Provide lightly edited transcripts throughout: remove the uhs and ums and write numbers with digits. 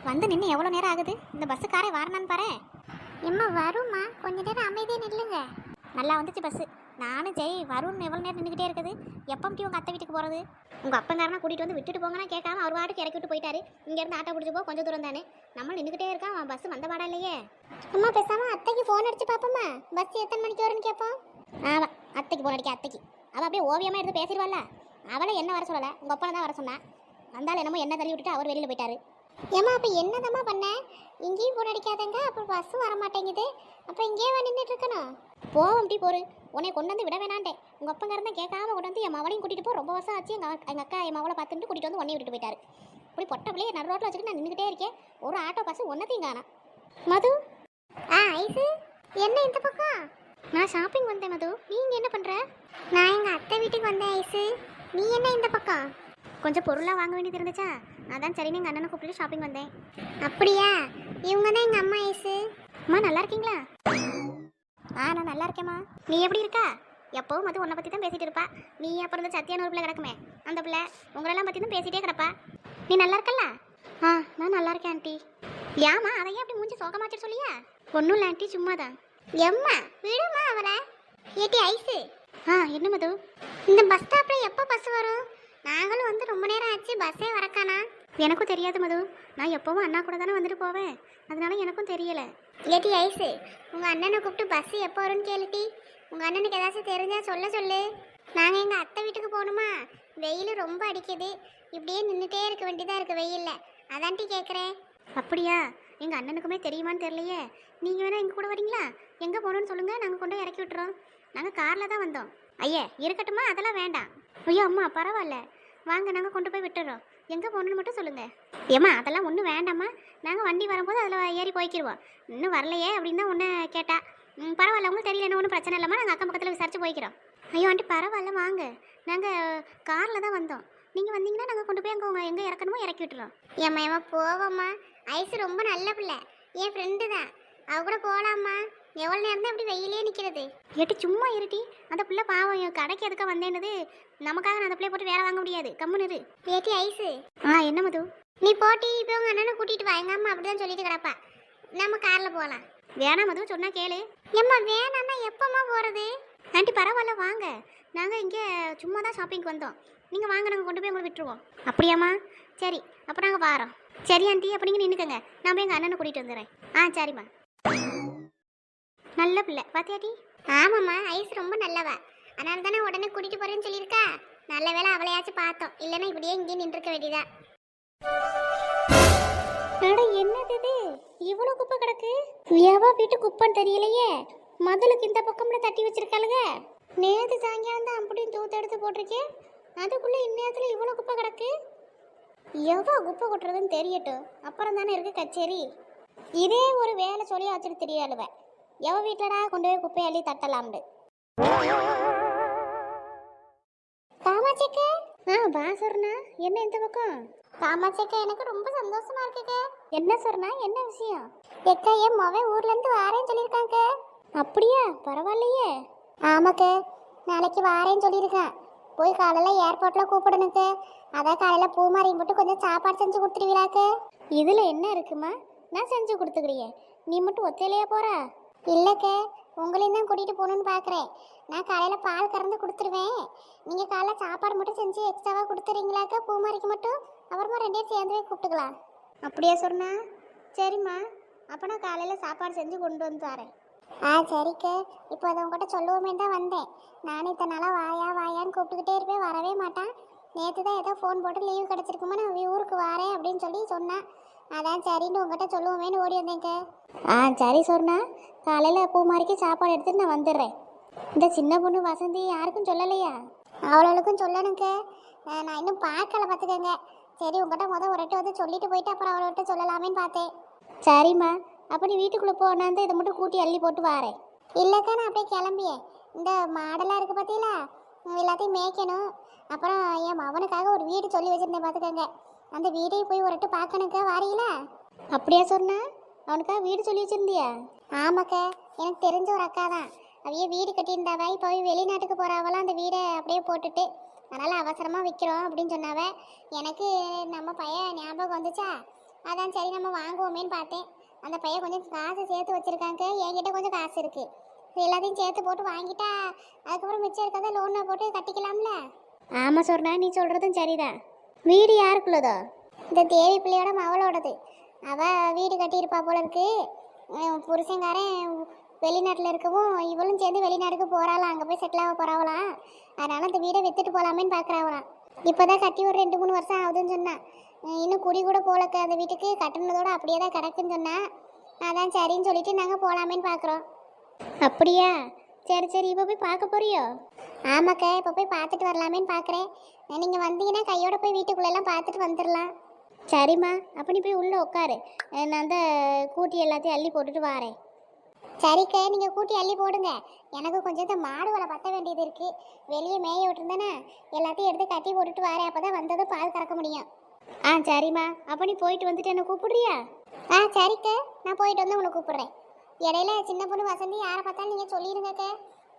வந்து நின்று எவ்வளோ நேரம் ஆகுது? இந்த பஸ்ஸுக்காரே வரணுன்னு பாரு. எம்மா வரும்மா, கொஞ்ச நேரம் அமைதியாக நில்லுங்க. நல்லா வந்துச்சு பஸ்ஸு. நானும் சரி வரும்னு எவ்வளோ நேரம் நின்றுக்கிட்டே இருக்குது. எப்போம்ட்டி உங்கள் அத்தை வீட்டுக்கு போகிறது? உங்கள் அப்பங்காரனா கூட்டிகிட்டு வந்து விட்டுட்டு போங்கன்னா கேட்காம அவர் வாட்டுக்கு இறக்கி விட்டு போயிட்டாரு. இங்கேருந்து ஆட்டோ பிடிச்சி போ, கொஞ்சம் தூரம் தானே. நம்ம நின்றுக்கிட்டே இருக்கான், பஸ் வந்த பாடா இல்லையே. அம்மா பேசாமல் அத்தைக்கு ஃபோன் அடிச்சு பார்ப்போம்மா, பஸ் எத்தனை மணிக்கு வரும்னு கேட்போம். ஆமாம், அத்தைக்கு ஃபோன் அடிக்க. அத்தைக்கு அவள் அப்படியே ஓவியமாக எடுத்து பேசிடுவாள்ல. அவளை என்ன வர சொல்லலை, உங்கள் அப்பனை தான் வர சொன்னான். வந்தாலும் என்னமோ என்ன தள்ளி விட்டுட்டு அவர் வெளியில் போயிட்டாரு. ஏம்மா அப்போ என்னதாம்மா பண்ண? இங்கேயும் ஃபோன் அடிக்காதங்க, அப்புறம் பஸ்ஸும் வர மாட்டேங்குது. அப்போ இங்கேயே நின்றுட்டு இருக்கணும். போவோம்டி போரு, உன்னை கொண்டு வந்து விட வேணான்ட்டேன். உங்கள் அப்பங்காரன் தான் கேட்காம கொண்டு வந்து என் மவளையும் கூட்டிகிட்டு போ, ரொம்ப வருஷம் ஆச்சு. எங்கள் அக்கா என் மவளை பார்த்துட்டு கூட்டிகிட்டு வந்து உன்னையும் விட்டுட்டு போயிட்டாரு. இப்படி பொட்ட பிள்ளைய நடு ரோட்டில் வச்சுக்கிட்டு நான் நின்றுக்கிட்டே இருக்கேன். ஒரு ஆட்டோ பஸ் ஒன்றத்தையும் காணோம். மது, ஐசு, என்ன இந்த பக்கம்? நான் ஷாப்பிங் வந்தேன் மது. நீங்கள் என்ன பண்ணுற? நான் எங்கள் அத்தை வீட்டுக்கு வந்தேன் ஐசு. நீ என்ன இந்த பக்கம்? கொஞ்சம் பொருளாக வாங்க வேண்டியது இருந்துச்சா, அதான் சரின்னு எங்கள் அண்ணனை கூப்பிட்டு ஷாப்பிங் வந்தேன். அப்படியா? இவங்க தான் எங்கள் அம்மா ஐசு. அம்மா நல்லா இருக்கீங்களா? நான் நல்லா இருக்கேம்மா. நீ எப்படி இருக்கா? எப்போவும் மது உன்னை பற்றி தான் பேசிகிட்டு இருப்பா. நீ அப்புறம் இந்த சத்தியான ஒரு பிள்ளை கிடக்குமே, அந்த பிள்ளை உங்களெல்லாம் பற்றி தான் பேசிகிட்டே கிடப்பா. நீ நல்லா இருக்கல்ல? நான் நல்லா இருக்கேன் ஆண்டி. ஏம்மா அதையே அப்படி மூஞ்சி சோகமாச்சு சொல்லியா? ஒன்றும் இல்லை ஆண்டி, சும்மா தான். எம்மா விடுமா அவரை. ஏட்டி ஐசு. என்ன மது? இந்த பஸ் ஸ்டாப்பில் எப்போ பஸ் வரும்? நாங்களும் வந்து ரொம்ப நேரம் ஆச்சு, பஸ்ஸே வரக்கானா? எனக்கும் தெரியாது மது, நான் எப்போவும் அண்ணா கூட தானே வந்துட்டு போவேன், அதனால எனக்கும் தெரியலை. ஏட்டி ஐசு, உங்கள் அண்ணனை கூப்பிட்டு பஸ் எப்போ வரும்னு கேளுட்டி. உங்கள் அண்ணனுக்கு ஏதாச்சும் தெரிஞ்சால் சொல்லு. நாங்கள் எங்கள் அத்தை வீட்டுக்கு போகணுமா? வெயில் ரொம்ப அடிக்குது, இப்படியே நின்றுட்டே இருக்க வேண்டியதாக இருக்குது வெயிலில், அதான்ட்டி கேட்குறேன். அப்படியா? எங்கள் அண்ணனுக்குமே தெரியுமான்னு தெரியலையே. நீங்கள் வேணால் எங்கள் கூட வரீங்களா? எங்கே போகணுன்னு சொல்லுங்கள், நாங்கள் கொண்டு இறக்கி விட்டுறோம். நாங்கள் காரில் தான் வந்தோம். ஐயா இருக்கட்டுமா, அதெல்லாம் வேண்டாம். ஐயோ அம்மா பரவாயில்ல, வாங்க நாங்கள் கொண்டு போய் விட்டுறோம். எங்கே போகணுன்னு மட்டும் சொல்லுங்கள். ஏம்மா அதெல்லாம் ஒன்றும் வேண்டாம்மா, நாங்கள் வண்டி வரும்போது அதில் ஏறி போய்க்கிடுவோம். இன்னும் வரலையே அப்படின்னு தான் ஒன்று கேட்டா. பரவாயில்ல, உங்களுக்கு தெரியல, ஒன்றும் பிரச்சனை இல்லைம்மா, நாங்கள் அக்கம் பக்கத்தில் விசாரிச்சு போய்க்கிறோம். ஐயோ ஆண்டி பரவாயில்ல, வாங்க, நாங்கள் காரில் தான் வந்தோம். நீங்கள் வந்தீங்கன்னா நாங்கள் கொண்டு போய் அங்கே எங்கே இறக்கணுமோ இறக்கி விட்டுறோம். ஏம்மா போவோம்மா, ஐசு ரொம்ப நல்ல பிள்ளை, என் ஃப்ரெண்டு தான், அவ கூட போகலாம்மா. எவ்வளோ நேரம் தான் அப்படி வெயிலே நிற்கிறது? ஏட்டி சும்மா இருட்டி, அந்த பிள்ளை பாவம் கடைக்கு எதுக்காக வந்தேன்னது, நமக்காக நான் அந்த பிள்ளைய போட்டு வேலை வாங்க முடியாது, கம்முன்னு இரு. ஏட்டி ஐசு. என்ன மது? நீ போட்டி இப்போ உங்கள் அண்ணனை கூட்டிகிட்டு வா, எங்கள் அம்மா அப்படி தான் சொல்லிட்டு கிடப்பா. நம்ம காரில் போகலாம். வேணாம் மது, சொன்னால் கேளு. ஏம்மா வேணாம்னா எப்போம்மா போகிறது? ஆண்டி பரவாயில்ல வாங்க, நாங்கள் இங்கே சும்மா தான் ஷாப்பிங்க்கு வந்தோம். நீங்கள் வாங்க, நாங்கள் கொண்டு போய் உங்களை விட்டுருவோம். அப்படியாம்மா? சரி அப்போ நாங்கள் வாரோம். சரி ஆண்டி, அப்போ நீங்கள் நின்றுக்கங்க, நான் போய் எங்கள் அண்ணனை கூட்டிகிட்டு வந்துடுறேன். சரிம்மா. நல்ல பிள்ளை பாத்தியாட்டி? ஆமாம்மா, ஐஸ் ரொம்ப நல்லவா, அதனால தானே உடனே கூட்டிட்டு போறேன்னு சொல்லியிருக்கா. நல்ல வேலை அவளையாச்சும் பார்த்தோம், இல்லைன்னா இப்படியே இங்கே நின்றுக்க வேண்டியதா. என்னது இது, இவ்வளோ குப்பை கிடக்கு? எவ வீட்டு குப்பைன்னு தெரியலையே. மதுளுக்கு இந்த பக்கம்ல தட்டி வச்சிருக்காளுங்க. நேற்று சாயங்காலம் தான் அப்படியும் தூத்து எடுத்து போட்டிருக்கேன், அதுக்குள்ள இந்நேரத்தில் இவ்வளோ குப்பை கிடக்கு. எவ்வளோ குப்பை கொட்டுறதுன்னு தெரியட்டும், அப்புறம் தானே இருக்கு கச்சேரி. இதே ஒரு வேலை சொல்லி வச்சுட்டு தெரியாளுவ. எவ வீட்டிலடா கொண்டு போய் குப்பை அள்ளி தட்டலாம்னு. காமாட்சிக்கா? வா சொர்ணா, என்ன இந்த பக்கம்? காமாட்சிக்கா எனக்கு ரொம்ப சந்தோஷமா இருக்குக்கா. என்ன சொர்ணா, என்ன விஷயம்? எக்கா என் மவன் ஊர்ல இருந்து வாரேன்னு சொல்லியிருக்காங்க. அப்படியா? பரவாயில்லையே. ஆமாக்கா, நாளைக்கு வாரேன்னு சொல்லியிருக்கான். போய் காலையில் ஏர்போர்ட்டில் கூப்பிடணுக்க. அதான் காலையில் பூமாரியும் போட்டு கொஞ்சம் சாப்பாடு செஞ்சு கொடுத்துருவீராக்க. இதில் என்ன இருக்குமா, நான் செஞ்சு கொடுத்துக்கிறியே, நீ மட்டும் ஒத்தையிலையா போகிறா? இல்லைக்கா, உங்களையும் தான் கூட்டிகிட்டு போகணுன்னு பார்க்குறேன். நான் காலையில் பால் கறந்து கொடுத்துருவேன், நீங்கள் காலைல சாப்பாடு மட்டும் செஞ்சு எக்ஸ்ட்ராவாக கொடுத்துறீங்களாக்கா பூமாரிக்கு மட்டும், அப்புறமா ரெண்டே சேர்ந்துவே கூப்பிட்டுக்கலாம். அப்படியா சொன்னா? சரிம்மா, அப்போ நான் காலையில் சாப்பாடு செஞ்சு கொண்டு வந்து தரேன். சரிக்கா, இப்போ அதை உங்கள்கிட்ட சொல்லுவோமே தான் வந்தேன். நானும் இத்தனை நாளாக வாயா வாயான்னு கூப்பிட்டுக்கிட்டே இருப்பேன், வரவே மாட்டான். நேற்று தான் ஏதோ ஃபோன் போட்டு லீவு கிடச்சிருக்குமா, நான் ஊருக்கு வரேன் அப்படின்னு சொல்லி சொன்னேன். அதான் சரின்னு உங்கள்கிட்ட சொல்லுவோமேன்னு ஓடி வந்தேங்க. சரி சொன்னா, காலையில் பூமாரிக்கு சாப்பாடு எடுத்துட்டு நான் வந்துடுறேன். இந்த சின்ன பொண்ணு வசந்தி யாருக்கும் சொல்லலையா? அவளுக்கும் சொல்லணுங்க, நான் இன்னும் பார்க்கல பார்த்துக்கங்க. சரி உங்கள்கிட்ட ஒரு ரெட்டு வந்து சொல்லிட்டு போயிட்டு அப்புறம் அவள்கிட்ட சொல்லலாமேன்னு பார்த்தேன். சரிம்மா, அப்போ நீ வீட்டுக்குள்ளே போனாந்து இதை மட்டும் கூட்டி அள்ளி போட்டு வாரேன். இல்லைக்கா, நான் அப்படியே கிளம்பியேன். இந்த மாடெல்லாம் இருக்குது பார்த்தீங்களா, எல்லாத்தையும் மேய்க்கணும். அப்புறம் என் மவனுக்காக ஒரு வீடு சொல்லி வச்சுருந்தேன் பார்த்துக்கங்க, அந்த வீடையும் போய் ஒரு ரெட்டு பார்க்கணுக்கா, வாரீங்களா? அப்படியா சொன்னா, அவனுக்காக வீடு சொல்லி வச்சுருந்தியா? ஆமாக்கா, எனக்கு தெரிஞ்ச ஒரு அக்கா தான், அவையே வீடு கட்டியிருந்தாவா, இப்போ வெளிநாட்டுக்கு போகிறாவெல்லாம் அந்த வீடை அப்படியே போட்டுட்டு, அதனால் அவசரமாக விற்கிறோம் அப்படின்னு சொன்னாவ. எனக்கு நம்ம பையன் ஞாபகம் வந்துச்சா, அதான் சரி நம்ம வாங்குவோமேன்னு பார்த்தேன். அந்த பையன் கொஞ்சம் காசு சேர்த்து வச்சிருக்காங்க, என்கிட்ட கொஞ்சம் காசு இருக்கு. எல்லாத்தையும் சேர்த்து போட்டு வாங்கிட்டா அதுக்கப்புறம் மிச்சம் இருக்கிறத லோனை போட்டு கட்டிக்கலாம்ல. ஆமாம் சொன்னா, நீ சொல்கிறதும் சரிதான். வீடு யாருக்குள்ளதோ? இந்த தேவி பிள்ளையோட மவளோடது. அவள் வீடு கட்டியிருப்பா போல இருக்கு. புருஷங்காரன் வெளிநாட்டில் இருக்கவும் இவளும் சேர்ந்து வெளிநாட்டுக்கு போகிறாளாம், அங்கே போய் செட்டில் ஆக போகிறாவலாம். அதனால் அந்த வீடை விற்றுட்டு போகலாமேன்னு பார்க்குறாவலாம். இப்போ தான் கட்டி ஒரு 2-3 வருஷம் ஆகுதுன்னு சொன்னான். இன்னும் குடி கூட போலக்க அந்த வீட்டுக்கு, கட்டினதோட அப்படியே தான் கிடக்குன்னு சொன்னான். அதான் சரின்னு சொல்லிட்டு நாங்கள் போகலாமேன்னு பார்க்குறோம். அப்படியா? சரி சரி, இப்போ போய் பார்க்க போறியோ? ஆமாக்கா, இப்போ போய் பார்த்துட்டு வரலாமேன்னு பார்க்குறேன். நீங்கள் வந்தீங்கன்னா கையோட போய் வீட்டுக்குள்ளெல்லாம் பார்த்துட்டு வந்துடலாம். சரிம்மா, அப்போ நீ போய் உள்ளே உட்காரு, நான் அந்த கூட்டி எல்லாத்தையும் அள்ளி போட்டுட்டு வாரேன். சரிக்கா, நீங்கள் கூட்டி அள்ளி போடுங்க. எனக்கு கொஞ்சம் இந்த மாடுகளை பற்ற வேண்டியது இருக்குது. வெளியே மேய விட்டுருந்தேன்னா எல்லாத்தையும் எடுத்து கட்டி போட்டுட்டு வாரேன். அப்போ தான் வந்ததும் பால் கறக்க முடியும். சரிம்மா, அப்போ நீ போயிட்டு வந்துட்டு என்ன கூப்பிடுறியா? சரிக்கா, நான் போயிட்டு வந்து உங்களை கூப்பிடுறேன். இடையில சின்ன பொண்ணு வசந்தி யாரை பார்த்தாலும் நீங்கள் சொல்லிடுங்கக்கா.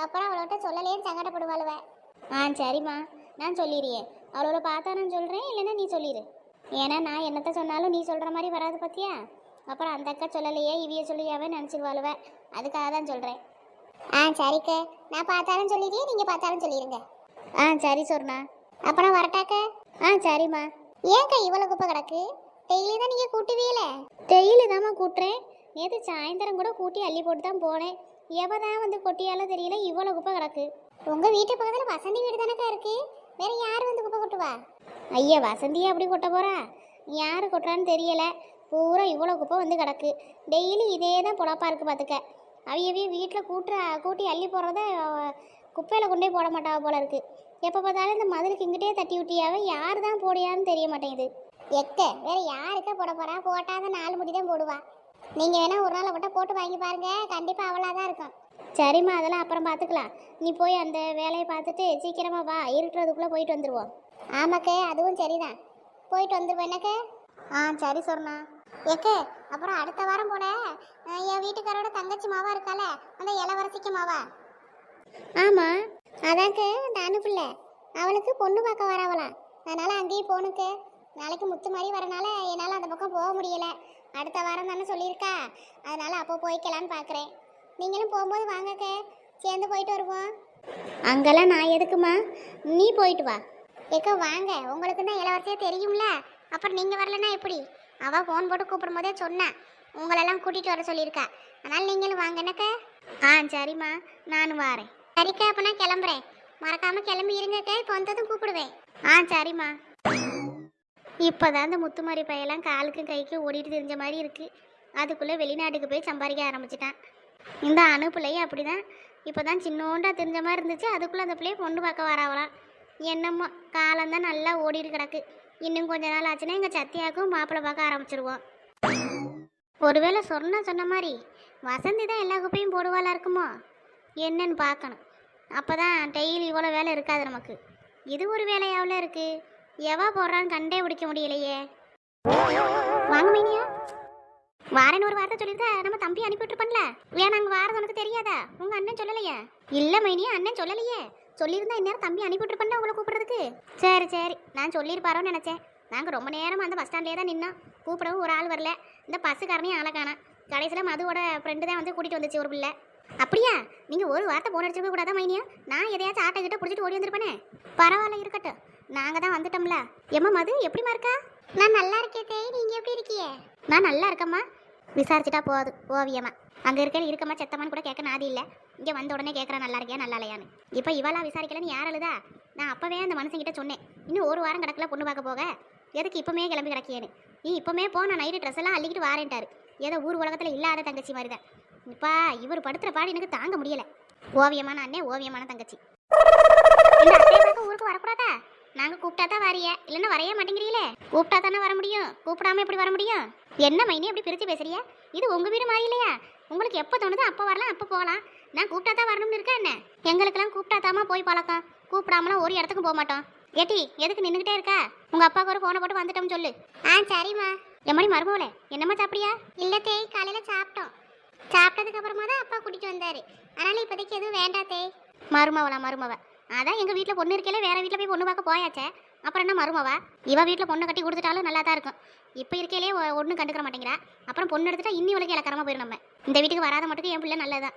அப்புறம் அவளோட்ட சொல்லலேன்னு சங்கடப்படுவாளுவ. சரிம்மா, நான் சொல்லிடுறேன். அவளோட பார்த்தா நான் சொல்கிறேன், இல்லைன்னா நீ சொல்லிடு. ஏன்னா நான் என்னத்த சொன்னாலும் நீ சொல்கிற மாதிரி வராது பார்த்தியா? அப்புறம் அந்த அக்கா சொல்லலையே, இவிய சொல்லியாவே நினச்சிடுவாளுவ. அதுக்காக தான் சொல்கிறேன். சரிக்கா, நான் பார்த்தாலும் சொல்லிடுறேன், நீங்கள் பார்த்தாலும் சொல்லிடுங்க. சரி சொன்னா. அப்புறம் வரட்டாக்க? சரிம்மா. ஏன்க்கா இவ்வளோ குப்பை கிடக்கு? டெய்லி தான் நீங்கள் கூட்டுவீல? டெய்லி தாம்மா கூட்டுறேன். நேற்று சாயந்தரம் கூட கூட்டி அள்ளி போட்டு தான் போனேன். எவதான் வந்து கொட்டியால தெரியல, இவ்வளோ குப்பை கிடக்கு. உங்கள் வீட்டு பக்கத்தில் வசந்தி வீடு தானக்கா இருக்கு, வேற யார் வந்து குப்பை கொட்டுவா? ஐயா, வசந்தியே அப்படி கொட்ட போறா? யார் கொட்டுறான்னு தெரியல. பூரா இவ்வளோ குப்பை வந்து கிடக்கு. டெய்லி இதே தான் பொழப்பா இருக்கு பார்த்துக்க. அவையவே வீட்டில் கூட்டி அள்ளி போடுறத குப்பையில் கொண்டே போட மாட்டாவ போல இருக்கு. எப்போ பார்த்தாலும் இந்த மதுளுக்கு இங்கிட்டே தட்டி விட்டியாவே, யார் தான் போடியான்னு தெரிய மாட்டேங்குது. வேற யாருக்கா போட போறா? போட்டாத 4 முடி தான் போடுவா. நீங்கள் வேணா ஒரு நாள் மட்டும் போட்டு வாங்கி பாருங்க, கண்டிப்பாக அவளாக தான் இருக்கும். சரிம்மா, அதெல்லாம் அப்புறம் பார்த்துக்கலாம். நீ போய் அந்த வேலையை பார்த்துட்டு சீக்கிரமா வா, இருக்கிறதுக்குள்ளே போயிட்டு வந்துடுவோம். ஆமாக்கே, அதுவும் சரிதான். போயிட்டு வந்துடுவோம் என்னக்கே? சரி சொன்னா. அப்புறம் அடுத்த வாரம் போல என் வீட்டுக்காரோட தங்கச்சி மாவா இருக்கால, அந்த இளவரசிக்கு மாவா. ஆமாம், அதாக்க அந்த அனுப்பில்ல, அவளுக்கு பொண்ணு பார்க்க வரவலாம். அதனால் அங்கேயும் போகணுக்கு. நாளைக்கு முத்து மாதிரி வரனால என்னால் அந்த பக்கம் போக முடியலை. அடுத்த வாரம் தானே சொல்லியிருக்கா, அதனால் அப்போ போய்க்கலான்னு பார்க்குறேன். நீங்களும் போகும்போது வாங்கக்க, சேர்ந்து போயிட்டு வருவோம். அங்கெல்லாம் நான் எதுக்குமா, நீ போயிட்டு வா. வாங்க, உங்களுக்கு தான் இளவரசியாக தெரியும்ல, அப்புறம் நீங்கள் வரலன்னா எப்படி? அவள் ஃபோன் போட்டு கூப்பிடும் போதே சொன்னேன், உங்களெல்லாம் கூட்டிகிட்டு வர சொல்லியிருக்கா. அதனால் நீங்களும் வாங்க என்னக்க? சரிம்மா, நானும் வரேன். சரிக்கா, அப்போ நான் கிளம்புறேன். மறக்காமல் கிளம்பி இருங்கக்கா, இப்போ வந்ததும் கூப்பிடுவேன். சரிம்மா. இப்போதான் அந்த முத்துமாரி பையெல்லாம் காலுக்கும் கைக்கும் ஓடிட்டு தெரிஞ்ச மாதிரி இருக்குது. அதுக்குள்ளே வெளிநாட்டுக்கு போய் சம்பாதிக்க ஆரம்பிச்சிட்டான். இந்த அணு பிள்ளையும் அப்படி தான். இப்போ தான் சின்னோண்டா தெரிஞ்ச மாதிரி இருந்துச்சு, அதுக்குள்ளே அந்த பிள்ளையை பொண்ணு பார்க்க வரவலாம். என்னமோ காலம்தான் நல்லா ஓடிட்டு கிடக்கு. இன்னும் கொஞ்ச நாள் ஆச்சுன்னா எங்கள் சத்தியாவுக்கும் மாப்பிள்ளை பார்க்க ஆரம்பிச்சிருவோம். ஒருவேளை சொன்ன மாதிரி வசந்தி தான் எல்லா குப்பையும் போடுவாளா இருக்குமோ என்னன்னு பார்க்கணும். அப்போ தான் டெய்லி இவ்வளோ வேலை இருக்காது நமக்கு. இது ஒரு வேலையாவில் இருக்குது. எவா போடுறான்னு கண்டே பிடிக்க முடியலையே. வாங்க மைனியா, வாரேன்னு ஒரு வார்த்தை சொல்லியிருந்தா நம்ம தம்பி அனுப்பிவிட்டுருப்பேன்ல. ஏன் நாங்கள் வாரது உனக்கு தெரியாதா? உங்கள் அண்ணன் சொல்லலையே? இல்லை மைனியா, அண்ணன் சொல்லலையே. சொல்லியிருந்தா இந்நேரம் தம்பி அனுப்பிவிட்டுருப்பேன்ல உங்களை கூப்பிட்றதுக்கு. சரி, நான் சொல்லியிருப்பாரோன்னு நினச்சேன். நாங்கள் ரொம்ப நேரம் அந்த பஸ் ஸ்டாண்ட்லேயே தான் நின்னோம். கூப்பிடவும் ஒரு ஆள் வரல. இந்த பஸ்ஸுக்காரனையும் ஆளை காணோம். கடைசியில் மதுவோட ஃப்ரெண்டு தான் வந்து கூட்டிகிட்டு வந்துச்சு ஒரு பிள்ளை. அப்படியா? நீங்கள் ஒரு வார்த்தை போன் அடிச்சிருக்க கூடாதா மைனியா? நான் எதையாச்சும் ஆட்டை கிட்ட பிடிச்சிட்டு ஓடி வந்துருப்பேனே. பரவாயில்ல, இருக்கட்டும், நாங்கள் தான் வந்துட்டோம்ல. ஏம்மா மது, எப்படிமா இருக்கா? நான் நல்லா இருக்கேன் தேய், நீங்கள் எப்படி இருக்கியே? நான் நல்லா இருக்கம்மா. விசாரிச்சுட்டா போகுது ஓவியமா. அங்கே இருக்கமா செத்தமான்னு கூட கேட்க நாதி இல்லை. இங்கே வந்த உடனே கேட்குறா நல்லா இருக்கியா நல்லா இல்லையான்னு. இப்போ இவளா விசாரிக்கலன்னு யார் அழுதா? நான் அப்போவே அந்த மனுஷங்கிட்ட சொன்னேன், இன்னும் ஒரு வாரம் கிடக்கல பொண்ணு பார்க்க போக, எதுக்கு இப்போமே கிளம்பி கிடக்கியேன்னு. நீ இப்போமே போ, நான் நைட்டு ட்ரெஸ் எல்லாம் அள்ளிக்கிட்டு வாரேன்ட்டாரு. ஏதோ ஊர் உலகத்தில் இல்லாத தங்கச்சி மாதிரி தான். இப்போ இவர் படுத்துகிற பாடு எனக்கு தாங்க முடியலை. ஓவியமான அண்ணே, ஓவியமான தங்கச்சி. இந்த அத்தையை பார்க்க ஊருக்கு வரக்கூடாதா? நாங்கள் கூப்பிட்டா தான் வரைய, இல்லைன்னா வரைய மாட்டேங்கிறீங்களே. கூப்பிட்டா தானே வர முடியும், கூப்பிடாம எப்படி வர முடியும்? என்ன மைனி எப்படி பிரித்து பேசுறியா? இது உங்கள் வீடு மாதிரி இல்லையா? உங்களுக்கு எப்போ தோணுதோ அப்போ வரலாம், அப்போ போகலாம். நான் கூப்பிட்டா தான் வரணும்னு இருக்கா என்ன? எங்களுக்கெல்லாம் கூப்பிட்டா தாமா போய் பழக்கம். கூப்பிடாமலாம் ஒரு இடத்துக்கும் போக மாட்டோம். ஏட்டி, எதுக்கு நின்றுக்கிட்டே இருக்கா? உங்கள் அப்பாவுக்கு ஒரு ஃபோனை போட்டு வந்துட்டோம்னு சொல்லு. சரிம்மா. எம்மடி மருமவளே, என்னம்மா சாப்பிடியா? இல்லை தேய், காலையில் சாப்பிட்டோம். சாப்பிட்டதுக்கு அப்புறமா தான் அப்பா கூட்டிகிட்டு வந்தார். அதனால் இப்போதைக்கு எதுவும் வேண்டாம் தேய். மருமவளா? மருமவ அதான் எங்கள் வீட்டில் பொண்ணு இருக்கல, வேறு வீட்டில் போய் பொண்ணு பார்க்க போயாச்சே. அப்புறம் என்ன மருமவா? இவ வீட்டில் பொண்ணை கட்டி கொடுத்துட்டாலும் நல்லா தான் இருக்கும். இப்போ இருக்கையிலே ஒன்றும் கண்டுக்கிற மாட்டேங்கிறா. அப்புறம் பொண்ணு எடுத்துட்டா இன்னி உலக இலக்காரமாக போயிடும். நம்ம இந்த வீட்டுக்கு வராத மட்டும் என் பிள்ளை நல்லதான்.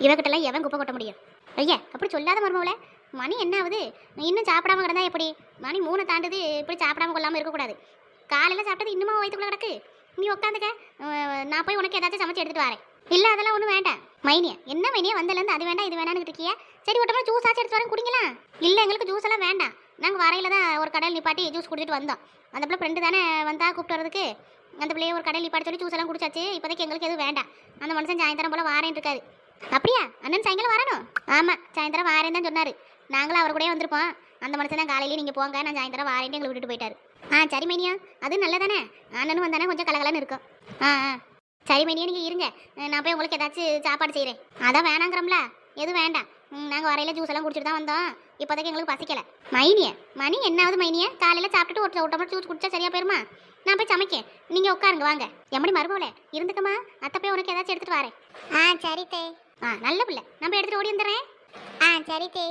இவகிட்டலாம் எவன் குப்பை கொட்ட முடியும்? ஐயா அப்படி சொல்லாத மருமவளே. மணி என்ன ஆகுது? இன்னும் சாப்பிடாம கிடந்தா எப்படி? மணி 3 தாண்டுது. இப்படி சாப்பிடாம கொள்ளாமல் இருக்கக்கூடாது. காலையில் சாப்பிட்டது இன்னுமா வயிற்றுக்குள்ள கிடக்கு. நீ உட்காந்துக்க, நான் போய் உனக்கு ஏதாச்சும் சமைச்சு எடுத்துட்டு வரேன். இல்லை அதெல்லாம் ஒன்றும் வேண்டாம். மைனியா என்ன மைனியா வந்தலேருந்து அது வேண்டாம் இது வேணான்னு இருக்கியா? சரி ஒட்டமா ஜூஸ் ஆச்சு எடுத்து வரேன் குடிங்களா? இல்லை எங்களுக்கு ஜூஸ் எல்லாம் வேண்டாம். நாங்கள் வரையில தான் ஒரு கடையில் நிப்பாட்டி ஜூஸ் குடிச்சிட்டு வந்தோம். அந்த பிள்ளை ஃப்ரெண்டு தானே வந்தா கூப்பிட்டு வரதுக்கு. அந்த பிள்ளைய ஒரு கடையில் நிப்பாட்டி சொல்லி ஜூஸ் எல்லாம் குடிச்சாச்சு. இப்போதைக்கு எங்களுக்கு எதுவும் வேண்டாம். அந்த மனுஷன் சாயந்தரம் போல் வாரேன் இருக்காரு. அப்படியா? அண்ணன் சாயங்காலம் வரணும்? ஆமாம் சாயந்தரம் வாரேன்னு தான் சொன்னார். நாங்களும் அவர் கூடயே வந்திருப்போம். அந்த மனுஷன் தான் காலையிலேயே நீங்கள் போங்க நான் சாயந்தரம் வாரேன்ட்டு எங்களை விட்டுட்டு போயிட்டாரு. சரி மைனியா அது நல்லதானே. அண்ணனும் வந்தானே கொஞ்சம் கலகலன்னு இருக்கும். சரி மைனியா நீங்கள் இருங்க, நான் போய் உங்களுக்கு ஏதாச்சும் சாப்பாடு செய்கிறேன். அதான் வேணாங்கிறோம்ல, எதுவும் வேண்டாம். நாங்கள் வரையில ஜூஸ் எல்லாம் குடிச்சிட்டு தான் வந்தோம். இப்போதைக்கு எங்களுக்கு பசிக்கலை. மைனியா மணி என்னாவது மைனியா? காலையில் சாப்பிட்டுட்டு ஒரு டம்ளர் ஜூஸ் குடிச்சா சரியா போயிருமா? நான் போய் சமைக்கேன், நீங்கள் உட்காருங்க வாங்க. எப்படி மருமவளே இருந்துக்கம்மா, அத்தை போய் உனக்கு ஏதாச்சும் எடுத்துகிட்டு வரேன். சரி தே. நல்ல பிள்ளை, நான் போய் எடுத்துகிட்டு ஓடி வந்துடுறேன். சரி தே.